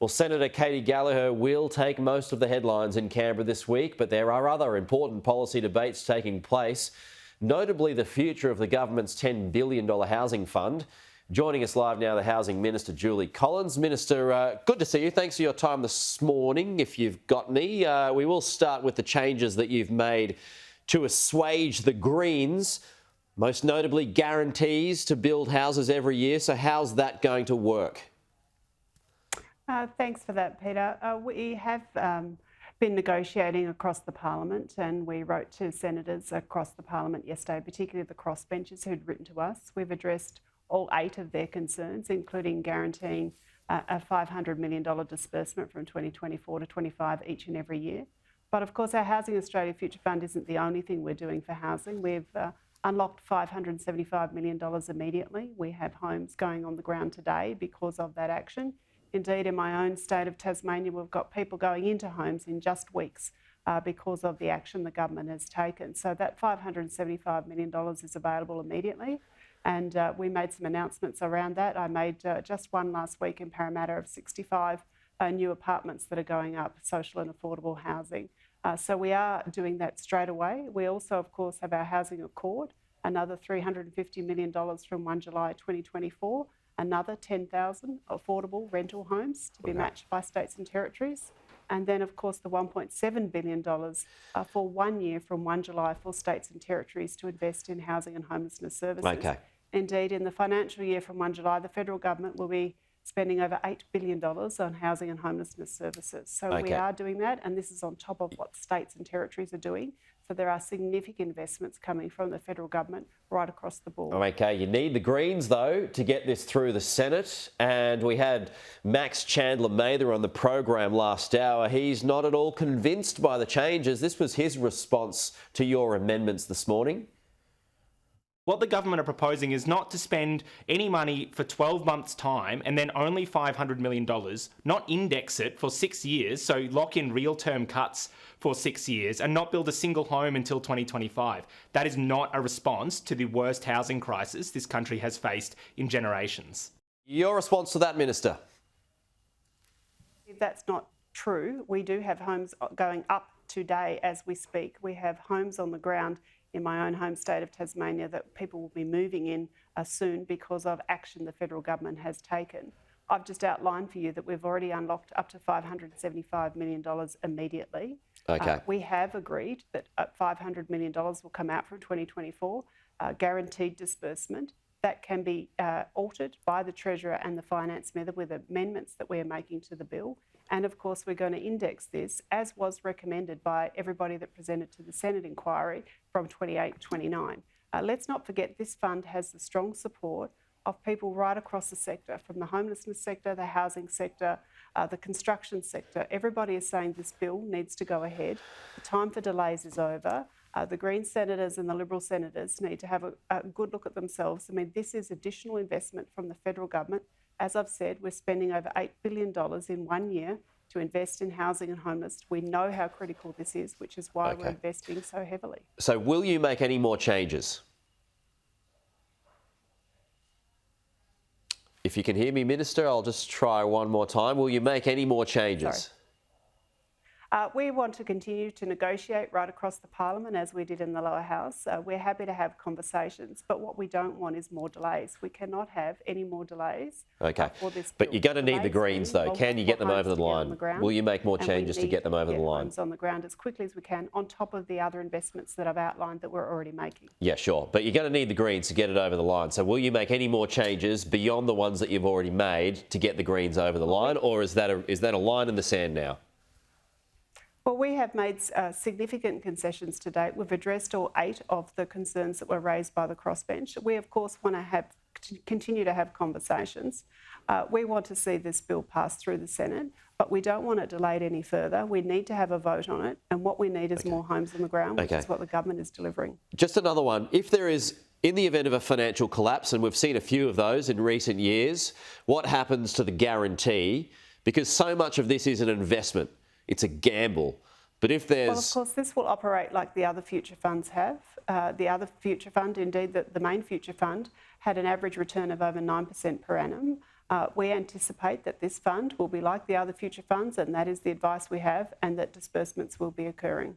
Well, Senator Katie Gallagher will take most of the headlines in Canberra this week, but there are other important policy debates taking place, notably the future of the government's $10 billion housing fund. Joining us live now, the Housing Minister, Julie Collins. Minister, good to see you. Thanks for your time this morning, if you've got any. We will start with the changes that you've made to assuage the Greens, most notably guarantees to build houses every year. So how's that going to work? Thanks for that, Peter. We have been negotiating across the parliament, and we wrote to senators across the parliament yesterday, particularly the crossbenchers who'd written to us. We've addressed all 8 of their concerns, including guaranteeing a $500 million disbursement from 2024 to 25 each and every year. But of course, our Housing Australia Future Fund isn't the only thing we're doing for housing. We've unlocked $575 million immediately. We have homes going on the ground today because of that action. Indeed, in my own state of Tasmania, we've got people going into homes in just weeks because of the action the government has taken. So that $575 million is available immediately. And we made some announcements around that. I made just one last week in Parramatta of 65 new apartments that are going up, social and affordable housing. So we are doing that straight away. We also, of course, have our Housing Accord, another $350 million from 1 July 2024. Another 10,000 affordable rental homes to be matched by states and territories. And then, of course, the $1.7 billion for 1 year from 1 July for states and territories to invest in housing and homelessness services. Okay. Indeed, in the financial year from 1 July, the federal government will be spending over $8 billion on housing and homelessness services. So we are doing that, and this is on top of what states and territories are doing. So there are significant investments coming from the federal government right across the board. Okay, you need the Greens, though, to get this through the Senate. And we had Max Chandler-Mather on the program last hour. He's not at all convinced by the changes. This was his response to your amendments this morning. What the government are proposing is not to spend any money for 12 months' time and then only $500 million, not index it for 6 years, so lock in real-term cuts for 6 years and not build a single home until 2025. That is not a response to the worst housing crisis this country has faced in generations. Your response to that, Minister? If that's not true, we do have homes going up today as we speak. We have homes on the ground in my own home state of Tasmania that people will be moving in soon because of action the federal government has taken. I've just outlined for you that we've already unlocked up to $575 million immediately. Okay. We have agreed that $500 million will come out from 2024, guaranteed disbursement. That can be altered by the Treasurer and the Finance Minister with amendments that we are making to the bill. And of course, we're going to index this, as was recommended by everybody that presented to the Senate inquiry, from 28 to 29. Let's not forget this fund has the strong support of people right across the sector, from the homelessness sector, the housing sector, the construction sector. Everybody is saying this bill needs to go ahead. The time for delays is over. The Green senators and the Liberal senators need to have a good look at themselves. I mean, this is additional investment from the federal government. As I've said, we're spending over $8 billion in 1 year to invest in housing and homeless. We know how critical this is, which is why we're investing so heavily. So will you make any more changes? If you can hear me, Minister, I'll just try one more time. Will you make any more changes? Sorry. We want to continue to negotiate right across the parliament as we did in the lower house. We're happy to have conversations, but what we don't want is more delays. We cannot have any more delays for this bill. But you're going to need the Greens, though. Can you get them over the line? Will you make more changes to get them over the line? Homes on the ground as quickly as we can, on top of the other investments that I've outlined that we're already making. Yeah, sure. But you're going to need the Greens to get it over the line. So will you make any more changes beyond the ones that you've already made to get the Greens over the line, or is that a line in the sand now? Well, we have made significant concessions to date. We've addressed all 8 of the concerns that were raised by the crossbench. We, of course, want to continue to have conversations. We want to see this bill pass through the Senate, but we don't want it delayed any further. We need to have a vote on it, and what we need is more homes on the ground, which is what the government is delivering. Just another one. If there is, in the event of a financial collapse, and we've seen a few of those in recent years, what happens to the guarantee? Because so much of this is an investment. It's a gamble. But if there's... Well, of course, this will operate like the other future funds have. The other future fund, indeed the main future fund, had an average return of over 9% per annum. We anticipate that this fund will be like the other future funds, and that is the advice we have, and that disbursements will be occurring.